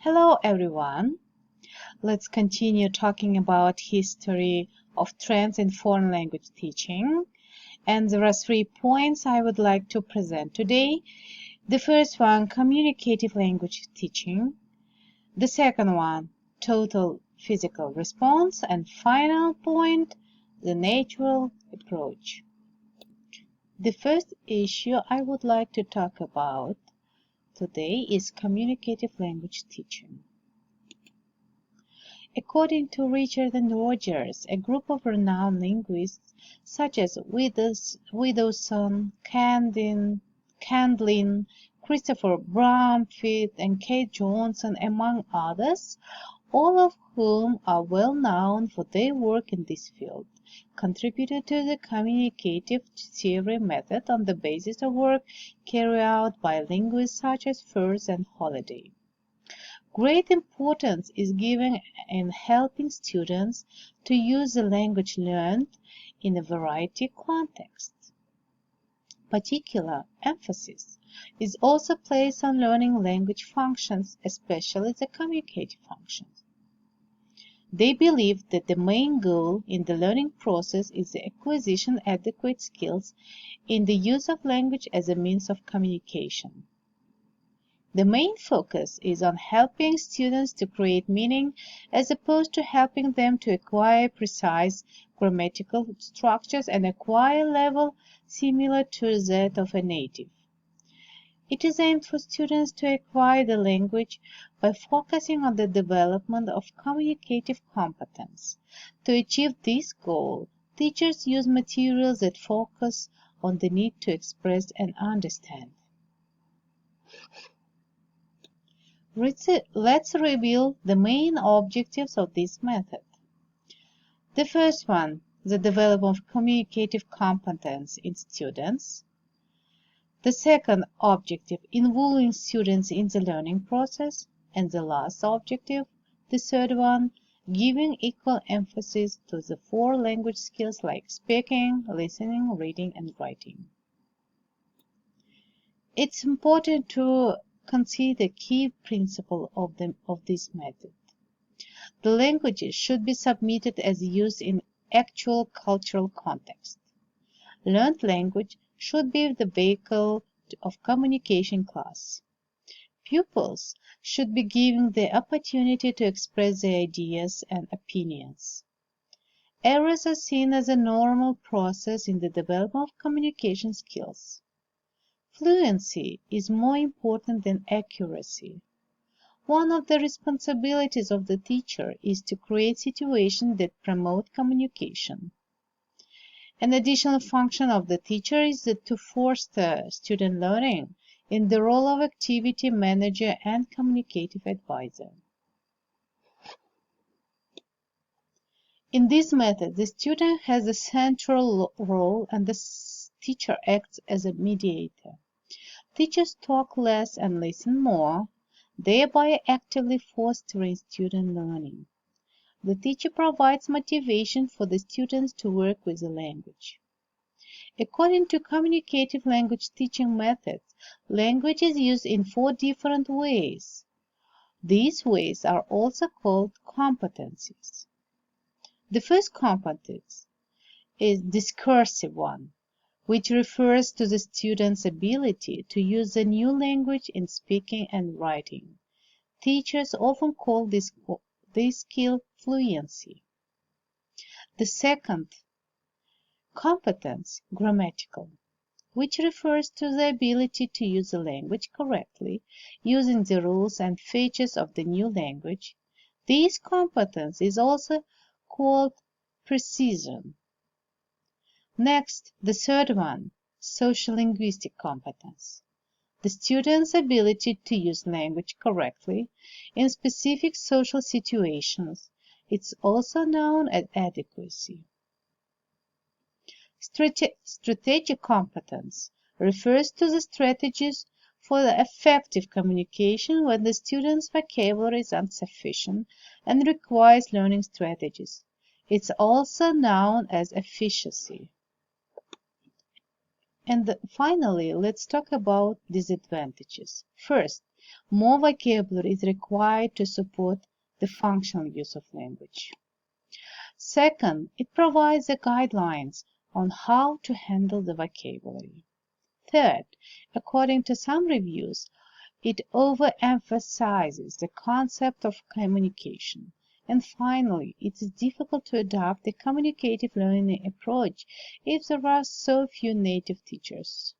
Hello everyone. Let's continue talking about history of trends in foreign language teaching. And there are 3 points I would like to present today. The first one, communicative language teaching. The second one, total physical response. And final point, the natural approach. The first issue I would like to talk about today is communicative language teaching. According to Richard and Rogers, a group of renowned linguists such as Widdowson, Candlin, Christopher Bramford, and Kate Johnson, among others, all of whom are well known for their work in this field, contributed to the communicative theory method on the basis of work carried out by linguists such as Furse and Holliday. Great importance is given in helping students to use the language learned in a variety of contexts. Particular emphasis is also placed on learning language functions, especially the communicative functions. They believe that the main goal in the learning process is the acquisition of adequate skills in the use of language as a means of communication. The main focus is on helping students to create meaning as opposed to helping them to acquire precise grammatical structures and acquire a level similar to that of a native. It is aimed for students to acquire the language by focusing on the development of communicative competence. To achieve this goal, teachers use materials that focus on the need to express and understand. Let's review the main objectives of this method. The first one, the development of communicative competence in students. The second objective, involving students in the learning process. And the last objective, the third one, giving equal emphasis to the 4 language skills like speaking, listening, reading, and writing. It's important to consider the key principle of this method. The languages should be submitted as used in actual cultural context. Learned language should be the vehicle of communication class. Pupils should be given the opportunity to express their ideas and opinions. Errors are seen as a normal process in the development of communication skills. Fluency is more important than accuracy. One of the responsibilities of the teacher is to create situations that promote communication. An additional function of the teacher is to foster student learning in the role of activity manager and communicative advisor. In this method, the student has a central role and the teacher acts as a mediator. Teachers talk less and listen more, thereby actively fostering student learning. The teacher provides motivation for the students to work with the language. According to communicative language teaching methods, language is used in 4 different ways. These ways are also called competencies. The first competence is discursive one, which refers to the student's ability to use the new language in speaking and writing. Teachers often call this skill fluency. The second competence, grammatical, which refers to the ability to use the language correctly, using the rules and features of the new language. This competence is also called precision. Next, the third one, social-linguistic competence. The student's ability to use language correctly in specific social situations. It's also known as adequacy. Strategic competence refers to the strategies for the effective communication when the student's vocabulary is insufficient and requires learning strategies. It's also known as efficiency. And finally, let's talk about disadvantages. First, More vocabulary is required to support the functional use of language. Second, it provides the guidelines on how to handle the vocabulary. Third, according to some reviews, it overemphasizes the concept of communication. And finally, it is difficult to adopt a communicative learning approach if there are so few native teachers.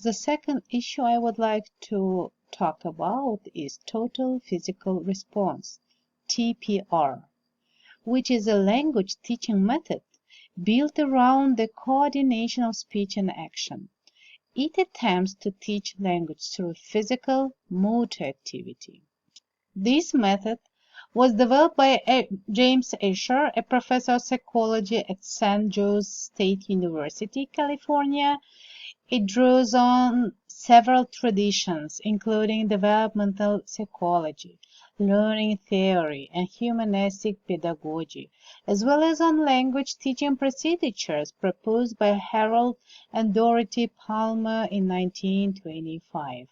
The second issue I would like to talk about is total physical response, TPR, which is a language teaching method built around the coordination of speech and action. It attempts to teach language through physical motor activity. This method was developed by James Asher, a professor of psychology at San Jose State University, California. It draws on several traditions, including developmental psychology, learning theory, and humanistic pedagogy, as well as on language teaching procedures proposed by Harold and Dorothy Palmer in 1925.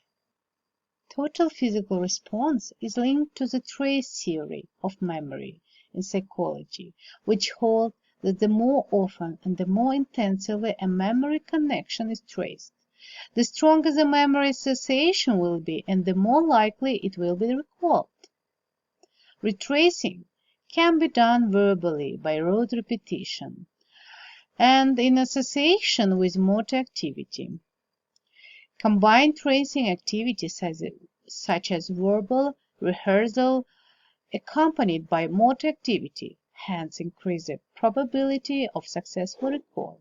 Total physical response is linked to the trace theory of memory in psychology, which holds that the more often and the more intensively a memory connection is traced, the stronger the memory association will be and the more likely it will be recalled. Retracing can be done verbally by rote repetition and in association with motor activity. Combined tracing activities such as verbal rehearsal accompanied by motor activity hence increase the probability of successful recall.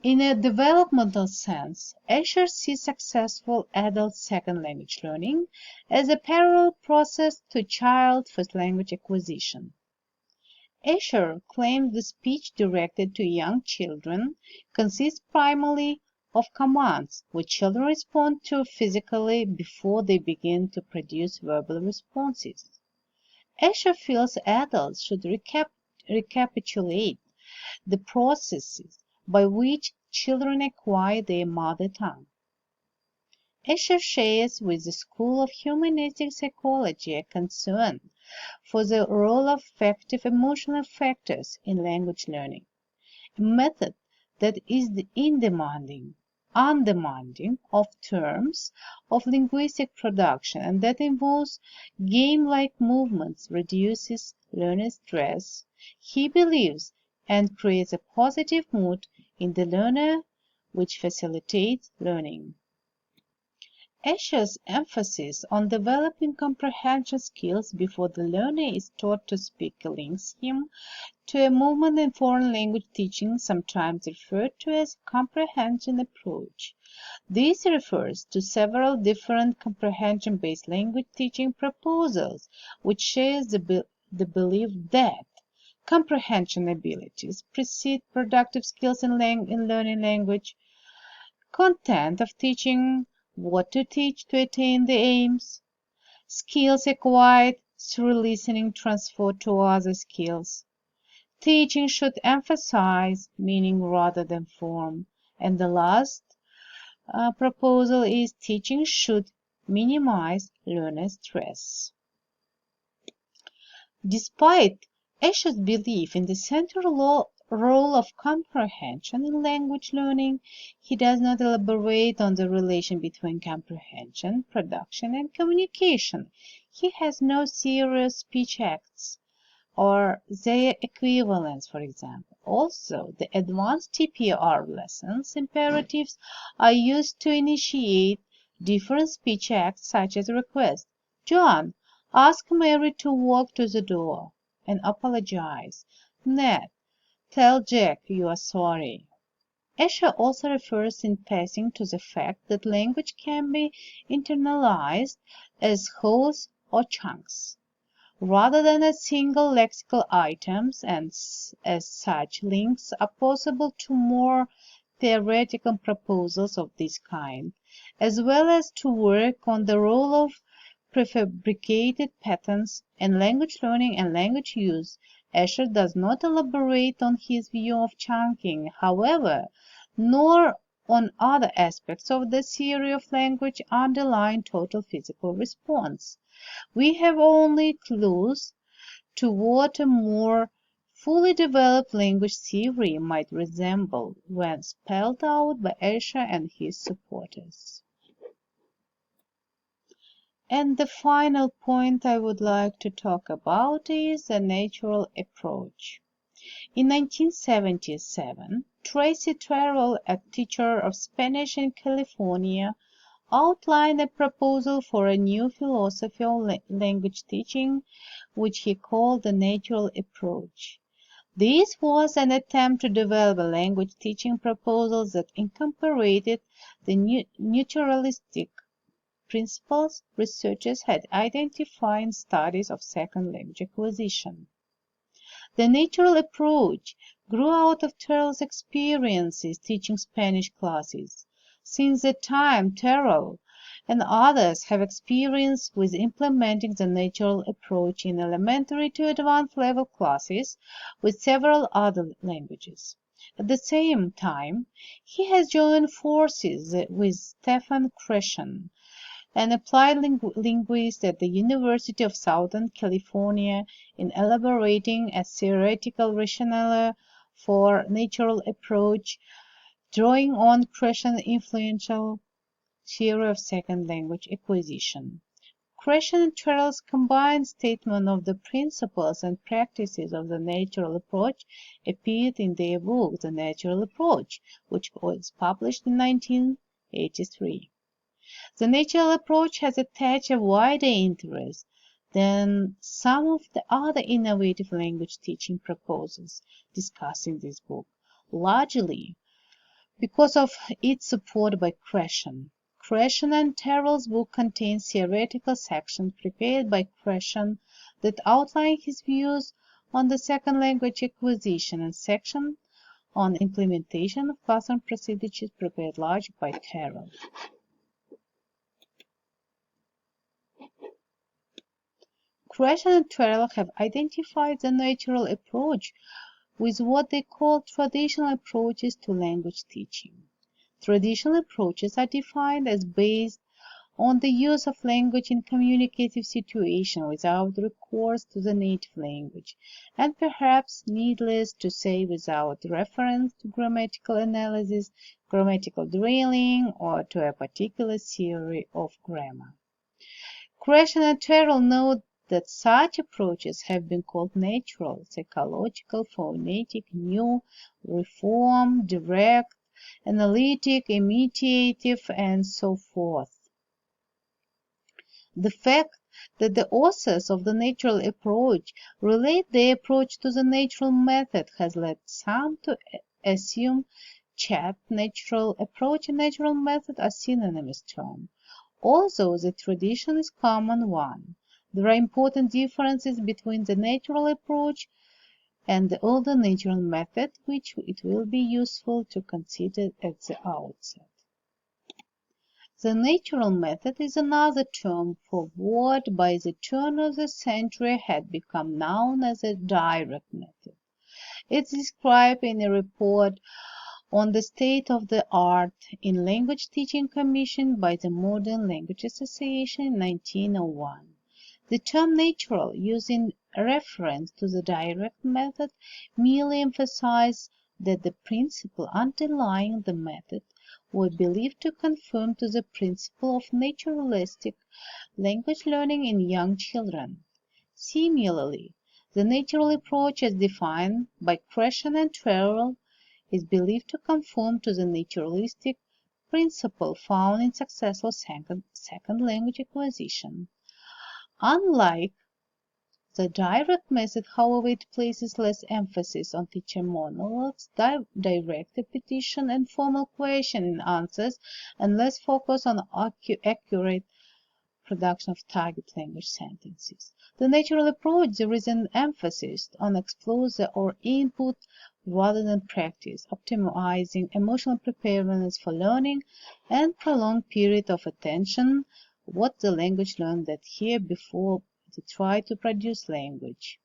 In a developmental sense, Asher sees successful adult second language learning as a parallel process to child first language acquisition. Asher claims the speech directed to young children consists primarily of commands which children respond to physically before they begin to produce verbal responses. Asher feels adults should recapitulate the processes by which children acquire their mother tongue. Asher shares with the School of Humanistic Psychology a concern for the role of affective emotional factors in language learning, a method that is undemanding of terms of linguistic production and that involves game-like movements reduces learner stress, he believes, and creates a positive mood in the learner which facilitates learning. Asher's emphasis on developing comprehension skills before the learner is taught to speak links him to a movement in foreign language teaching sometimes referred to as comprehension approach. This refers to several different comprehension-based language teaching proposals which shares the belief that comprehension abilities precede productive skills in learning language, content of teaching, what to teach to attain the aims, skills acquired through listening transferred to other skills. Teaching should emphasize meaning rather than form. And the last proposal is teaching should minimize learner stress. Despite Asher's belief in the central role of comprehension in language learning, he does not elaborate on the relation between comprehension, production, and communication. He has no theory of speech acts or their equivalents, for example. Also, the advanced TPR lessons imperatives are used to initiate different speech acts such as request. John, ask Mary to walk to the door and apologize. Ned, tell Jack you are sorry. Asher also refers in passing to the fact that language can be internalized as wholes or chunks, rather than as single lexical items, and as such links are possible to more theoretical proposals of this kind, as well as to work on the role of prefabricated patterns in language learning and language use. Asher does not elaborate on his view of chunking. However, nor on other aspects of the theory of language underlying total physical response. We have only clues to what a more fully developed language theory might resemble when spelled out by Escher and his supporters. And the final point I would like to talk about is the natural approach. In 1977, Tracy Terrell, a teacher of Spanish in California, outlined a proposal for a new philosophy of language teaching, which he called the natural approach. This was an attempt to develop a language teaching proposal that incorporated the naturalistic principles researchers had identified in studies of second language acquisition. The natural approach grew out of Terrell's experiences teaching Spanish classes. Since that time, Terrell and others have experience with implementing the natural approach in elementary to advanced level classes with several other languages. At the same time, he has joined forces with Stefan Kresen, an applied linguist at the University of Southern California, in elaborating a theoretical rationale for natural approach, drawing on Kresen's influential theory of second language acquisition. Kresen and Terrell's combined statement of the principles and practices of the natural approach appeared in their book, The Natural Approach, which was published in 1983. The natural approach has attached a wider interest than some of the other innovative language teaching proposals discussed in this book, largely because of its support by Kresen. Kresen and Terrell's book contains theoretical sections prepared by Kresen that outline his views on the second language acquisition and section on implementation of classroom procedures prepared largely by Terrell. Kresen and Terrell have identified the natural approach with what they call traditional approaches to language teaching. Traditional approaches are defined as based on the use of language in communicative situations without recourse to the native language, and perhaps needless to say without reference to grammatical analysis, grammatical drilling, or to a particular theory of grammar. Kresen and Terrell note that such approaches have been called natural, psychological, phonetic, new, reform, direct, analytic, imitative, and so forth. The fact that the authors of the natural approach relate their approach to the natural method has led some to assume chat, natural approach, and natural method are synonymous terms. Although the tradition is a common one, there are important differences between the natural approach and the older natural method, which it will be useful to consider at the outset. The natural method is another term for what by the turn of the century had become known as a direct method. It's described in a report on the state of the art in language teaching commissioned by the Modern Language Association in 1901. The term natural, used in reference to the direct method, merely emphasizes that the principle underlying the method were believed to conform to the principle of naturalistic language learning in young children. Similarly, the natural approach as defined by Kresen and Terrell is believed to conform to the naturalistic principle found in successful second language acquisition. Unlike the direct method, however, it places less emphasis on teacher monologues, direct repetition, and formal question and answers, and less focus on accurate production of target language sentences. The natural approach, there is an emphasis on exposure or input rather than practice, optimizing emotional preparedness for learning and prolonged period of attention, what the language learned that here before to try to produce language.